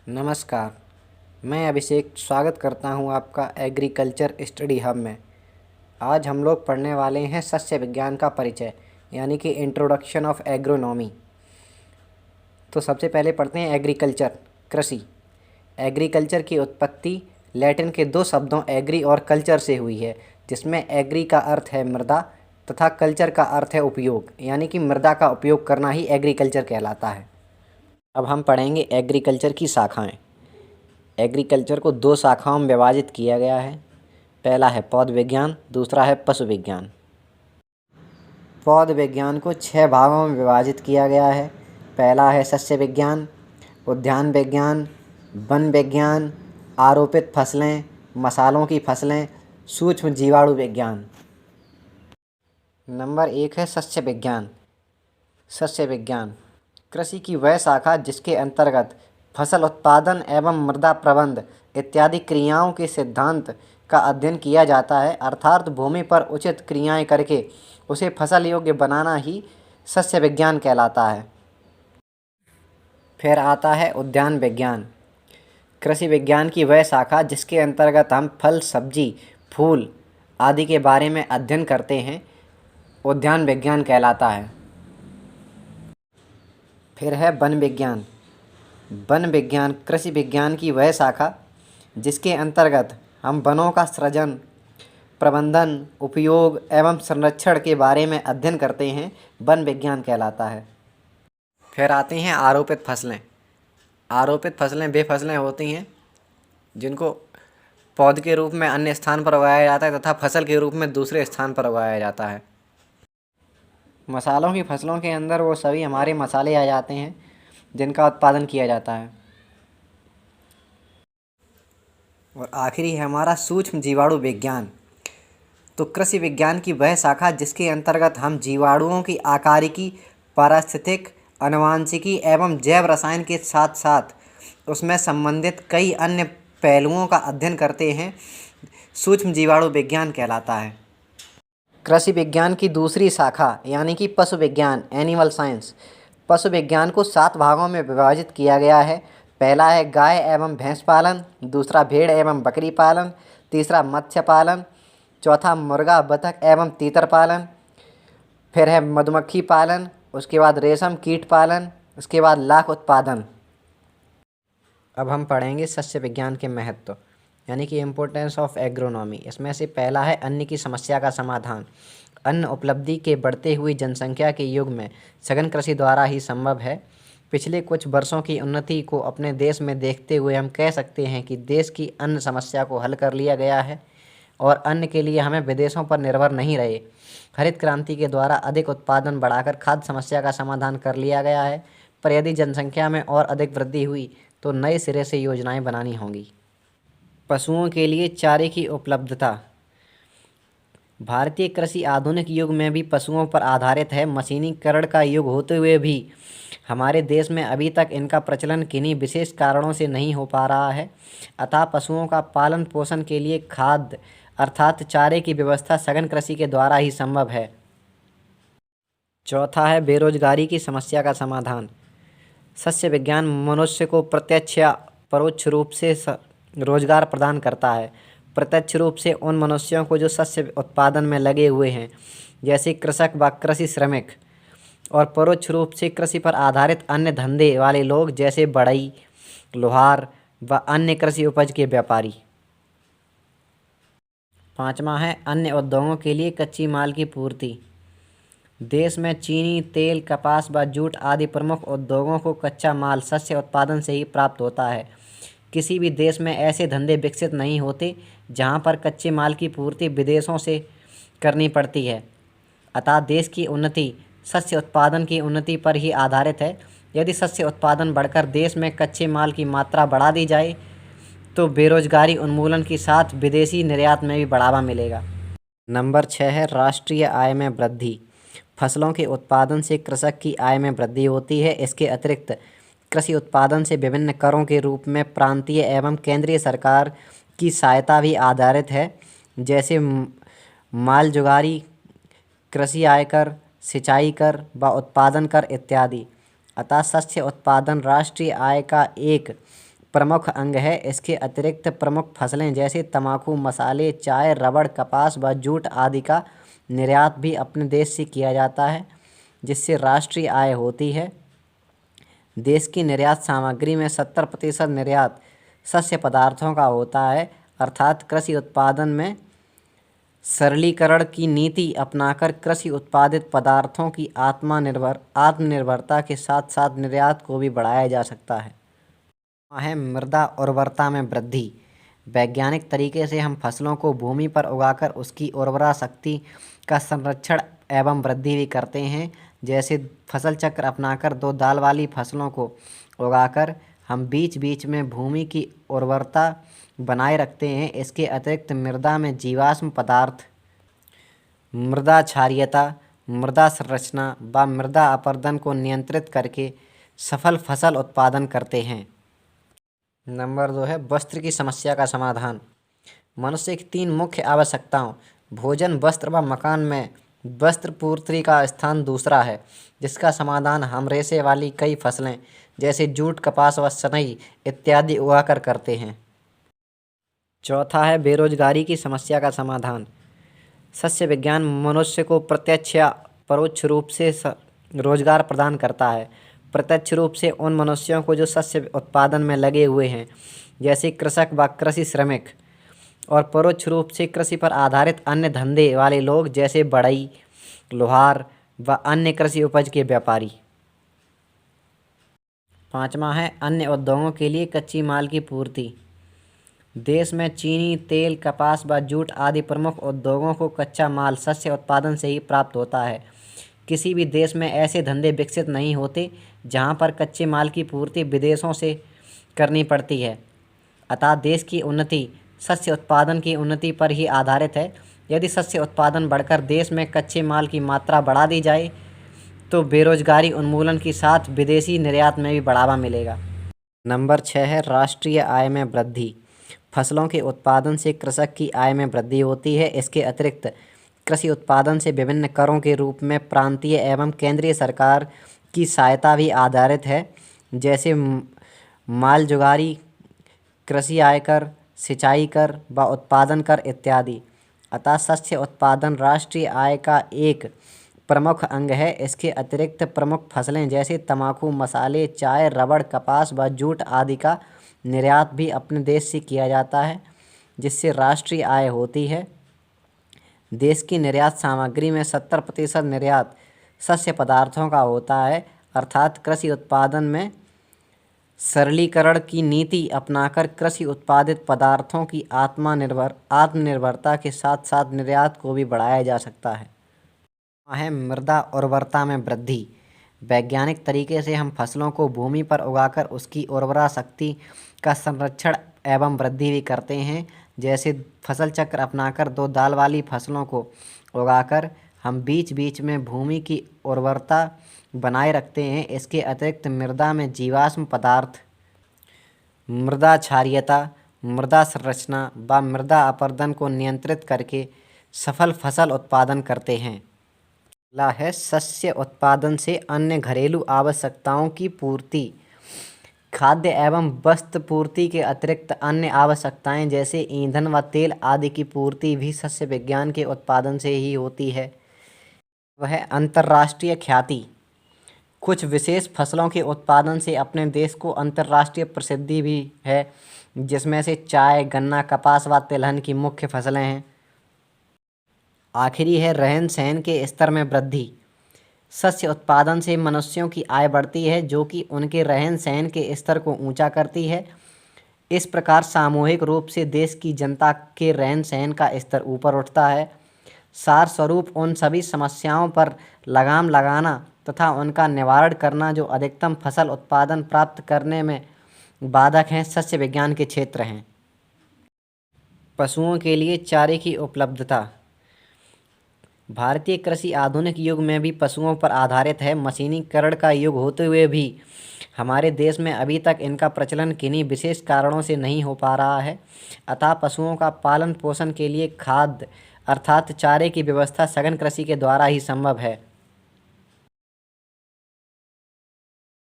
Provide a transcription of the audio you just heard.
नमस्कार। मैं अभिषेक स्वागत करता हूं आपका एग्रीकल्चर स्टडी हब में। आज हम लोग पढ़ने वाले हैं सस्य विज्ञान का परिचय यानी कि इंट्रोडक्शन ऑफ एग्रोनॉमी। तो सबसे पहले पढ़ते हैं एग्रीकल्चर, कृषि। एग्रीकल्चर की उत्पत्ति लैटिन के दो शब्दों एग्री और कल्चर से हुई है, जिसमें एग्री का अर्थ है मृदा तथा कल्चर का अर्थ है उपयोग, यानी कि मृदा का उपयोग करना ही एग्रीकल्चर कहलाता है। अब हम पढ़ेंगे एग्रीकल्चर की शाखाएं। एग्रीकल्चर को दो शाखाओं में विभाजित किया गया है। पहला है पौध विज्ञान, दूसरा है पशु विज्ञान। पौध विज्ञान को 6 भागों में विभाजित किया गया है। पहला है सस्य विज्ञान, उद्यान विज्ञान, वन विज्ञान, आरोपित फसलें, मसालों की फसलें, सूक्ष्म जीवाणु विज्ञान। नंबर 1 है सस्य विज्ञान। सस्य विज्ञान कृषि की वह शाखा जिसके अंतर्गत फसल उत्पादन एवं मृदा प्रबंध इत्यादि क्रियाओं के सिद्धांत का अध्ययन किया जाता है, अर्थात भूमि पर उचित क्रियाएं करके उसे फसल योग्य बनाना ही सस्य विज्ञान कहलाता है। फिर आता है उद्यान विज्ञान। कृषि विज्ञान की वह शाखा जिसके अंतर्गत हम फल, सब्जी, फूल आदि के बारे में अध्ययन करते हैं, उद्यान विज्ञान कहलाता है। फिर है वन विज्ञान। वन विज्ञान कृषि विज्ञान की वह शाखा जिसके अंतर्गत हम वनों का सृजन, प्रबंधन, उपयोग एवं संरक्षण के बारे में अध्ययन करते हैं, वन विज्ञान कहलाता है। फिर आती हैं आरोपित फसलें। आरोपित फसलें वे फसलें होती हैं जिनको पौध के रूप में अन्य स्थान पर उगाया जाता है तथा फसल के रूप में दूसरे स्थान पर उगाया जाता है। मसालों की फसलों के अंदर वो सभी हमारे मसाले आ जाते हैं जिनका उत्पादन किया जाता है। और आखिरी है हमारा सूक्ष्म जीवाणु विज्ञान। तो कृषि विज्ञान की वह शाखा जिसके अंतर्गत हम जीवाणुओं की आकारिकी, पारिस्थितिक, आनुवंशिकी एवं जैव रसायन के साथ साथ उसमें संबंधित कई अन्य पहलुओं का अध्ययन करते हैं, सूक्ष्म जीवाणु विज्ञान कहलाता है। कृषि विज्ञान की दूसरी शाखा यानी कि पशु विज्ञान, एनिमल साइंस। पशु विज्ञान को 7 भागों में विभाजित किया गया है। पहला है गाय एवं भैंस पालन, दूसरा भेड़ एवं बकरी पालन, तीसरा मत्स्य पालन, चौथा मुर्गा, बतख एवं तीतर पालन, फिर है मधुमक्खी पालन, उसके बाद रेशम कीट पालन, उसके बाद लाख उत्पादन। अब हम पढ़ेंगे सस्य विज्ञान के महत्व यानी कि इम्पोर्टेंस ऑफ एग्रोनॉमी। इसमें से पहला है अन्न की समस्या का समाधान। अन्न उपलब्धि के बढ़ते हुई जनसंख्या के युग में सघन कृषि द्वारा ही संभव है। पिछले कुछ वर्षों की उन्नति को अपने देश में देखते हुए हम कह सकते हैं कि देश की अन्न समस्या को हल कर लिया गया है और अन्न के लिए हमें विदेशों पर निर्भर नहीं रहे। हरित क्रांति के द्वारा अधिक उत्पादन बढ़ाकर खाद्य समस्या का समाधान कर लिया गया है, पर यदि जनसंख्या में और अधिक वृद्धि हुई तो नए सिरे से योजनाएं बनानी होंगी। पशुओं के लिए चारे की उपलब्धता। भारतीय कृषि आधुनिक युग में भी पशुओं पर आधारित है। मशीनीकरण का युग होते हुए भी हमारे देश में अभी तक इनका प्रचलन किन्हीं विशेष कारणों से नहीं हो पा रहा है। अतः पशुओं का पालन पोषण के लिए खाद्य अर्थात चारे की व्यवस्था सघन कृषि के द्वारा ही संभव है। चौथा है बेरोजगारी की समस्या का समाधान। सस्य विज्ञान मनुष्य को प्रत्यक्ष या परोक्ष रूप से रोजगार प्रदान करता है। प्रत्यक्ष रूप से उन मनुष्यों को जो सस्य उत्पादन में लगे हुए हैं, जैसे कृषक व कृषि श्रमिक, और परोक्ष रूप से कृषि पर आधारित अन्य धंधे वाले लोग जैसे बढ़ई, लोहार व अन्य कृषि उपज के व्यापारी। पाँचवा है अन्य उद्योगों के लिए कच्ची माल की पूर्ति। देश में चीनी, तेल, कपास व जूट आदि प्रमुख उद्योगों को कच्चा माल सस्य उत्पादन से ही प्राप्त होता है। किसी भी देश में ऐसे धंधे विकसित नहीं होते जहां पर कच्चे माल की पूर्ति विदेशों से करनी पड़ती है। अतः देश की उन्नति सस्य उत्पादन की उन्नति पर ही आधारित है। यदि सस्य उत्पादन बढ़कर देश में कच्चे माल की मात्रा बढ़ा दी जाए तो बेरोजगारी उन्मूलन के साथ विदेशी निर्यात में भी बढ़ावा मिलेगा। नंबर 6 है राष्ट्रीय आय में वृद्धि। फसलों के उत्पादन से कृषक की आय में वृद्धि होती है। इसके अतिरिक्त कृषि उत्पादन से विभिन्न करों के रूप में प्रांतीय एवं केंद्रीय सरकार की सहायता भी आधारित है, जैसे मालजुगारी, कृषि आयकर, सिंचाई कर व उत्पादन कर इत्यादि। अतः शस्य उत्पादन राष्ट्रीय आय का एक प्रमुख अंग है। इसके अतिरिक्त प्रमुख फसलें जैसे तंबाकू, मसाले, चाय, रबड़, कपास व जूट आदि का निर्यात भी अपने देश से किया जाता है, जिससे राष्ट्रीय आय होती है। देश की निर्यात सामग्री में 70% निर्यात शस्य पदार्थों का होता है, अर्थात कृषि उत्पादन में सरलीकरण की नीति अपनाकर कृषि उत्पादित पदार्थों की आत्मनिर्भरता के साथ साथ निर्यात को भी बढ़ाया जा सकता है। मृदा उर्वरता में वृद्धि। वैज्ञानिक तरीके से हम फसलों को भूमि पर उगाकर उसकी उर्वरा शक्ति का संरक्षण एवं वृद्धि भी करते हैं। जैसे फसल चक्र अपनाकर दो दाल वाली फसलों को उगाकर हम बीच बीच में भूमि की उर्वरता बनाए रखते हैं। इसके अतिरिक्त मृदा में जीवाश्म पदार्थ, मृदा क्षारीयता, मृदा संरचना व मृदा अपरदन को नियंत्रित करके सफल फसल उत्पादन करते हैं। नंबर 2 है वस्त्र की समस्या का समाधान। मनुष्य की 3 मुख्य आवश्यकताओं भोजन, वस्त्र व मकान में वस्त्र पूर्ति का स्थान दूसरा है, जिसका समाधान हम रेशे वाली कई फसलें जैसे जूट, कपास व सनई इत्यादि उगाकर करते हैं। चौथा है बेरोजगारी की समस्या का समाधान। सस्य विज्ञान मनुष्य को प्रत्यक्ष या परोक्ष रूप से रोजगार प्रदान करता है। प्रत्यक्ष रूप से उन मनुष्यों को जो सस्य उत्पादन में लगे हुए हैं, जैसे कृषक व कृषि श्रमिक, और परोक्ष रूप से कृषि पर आधारित अन्य धंधे वाले लोग जैसे बढ़ई, लोहार व अन्य कृषि उपज के व्यापारी। पाँचवा है अन्य उद्योगों के लिए कच्ची माल की पूर्ति। देश में चीनी, तेल, कपास व जूट आदि प्रमुख उद्योगों को कच्चा माल शस्य उत्पादन से ही प्राप्त होता है। किसी भी देश में ऐसे धंधे विकसित नहीं होते जहां पर कच्चे माल की पूर्ति विदेशों से करनी पड़ती है। अतः देश की उन्नति शस्य उत्पादन की उन्नति पर ही आधारित है। यदि शस्य उत्पादन बढ़कर देश में कच्चे माल की मात्रा बढ़ा दी जाए तो बेरोजगारी उन्मूलन के साथ विदेशी निर्यात में भी बढ़ावा मिलेगा। नंबर 6 है राष्ट्रीय आय में वृद्धि। फसलों के उत्पादन से कृषक की आय में वृद्धि होती है। इसके अतिरिक्त कृषि उत्पादन से विभिन्न करों के रूप में प्रांतीय एवं केंद्रीय सरकार की सहायता भी आधारित है, जैसे मालजुगारी, कृषि आयकर, सिंचाई कर व उत्पादन कर इत्यादि। अतः शस्य उत्पादन राष्ट्रीय आय का एक प्रमुख अंग है। इसके अतिरिक्त प्रमुख फसलें जैसे तंबाकू, मसाले, चाय, रबड़, कपास व जूट आदि का निर्यात भी अपने देश से किया जाता है, जिससे राष्ट्रीय आय होती है। देश की निर्यात सामग्री में 70% निर्यात शस्य पदार्थों का होता है, अर्थात कृषि उत्पादन में सरलीकरण की नीति अपनाकर कृषि उत्पादित पदार्थों की आत्मनिर्भरता के साथ साथ निर्यात को भी बढ़ाया जा सकता है। मृदा उर्वरता में वृद्धि। वैज्ञानिक तरीके से हम फसलों को भूमि पर उगाकर उसकी उर्वरा शक्ति का संरक्षण एवं वृद्धि भी करते हैं। जैसे फसल चक्र अपनाकर दो दाल वाली फसलों को उगाकर हम बीच बीच में भूमि की उर्वरता बनाए रखते हैं। इसके अतिरिक्त मृदा में जीवाश्म पदार्थ, मृदा क्षारीयता, मृदा संरचना व मृदा अपरदन को नियंत्रित करके सफल फसल उत्पादन करते हैं। अगला है शस्य उत्पादन से अन्य घरेलू आवश्यकताओं की पूर्ति। खाद्य एवं वस्त्र पूर्ति के अतिरिक्त अन्य आवश्यकताएं जैसे ईंधन व तेल आदि की पूर्ति भी शस्य विज्ञान के उत्पादन से ही होती है। वह अंतर्राष्ट्रीय ख्याति। कुछ विशेष फसलों के उत्पादन से अपने देश को अंतर्राष्ट्रीय प्रसिद्धि भी है, जिसमें से चाय, गन्ना, कपास व तिलहन की मुख्य फसलें हैं। आखिरी है रहन सहन के स्तर में वृद्धि। शस्य उत्पादन से मनुष्यों की आय बढ़ती है, जो कि उनके रहन सहन के स्तर को ऊंचा करती है। इस प्रकार सामूहिक रूप से देश की जनता के रहन सहन का स्तर ऊपर उठता है। सार स्वरूप उन सभी समस्याओं पर लगाम लगाना तथा उनका निवारण करना जो अधिकतम फसल उत्पादन प्राप्त करने में बाधक हैं, शस्य विज्ञान के क्षेत्र हैं। पशुओं के लिए चारे की उपलब्धता। भारतीय कृषि आधुनिक युग में भी पशुओं पर आधारित है। मशीनीकरण का युग होते हुए भी हमारे देश में अभी तक इनका प्रचलन किन्हीं विशेष कारणों से नहीं हो पा रहा है। अतः पशुओं का पालन पोषण के लिए खाद्य अर्थात चारे की व्यवस्था सघन कृषि के द्वारा ही संभव है।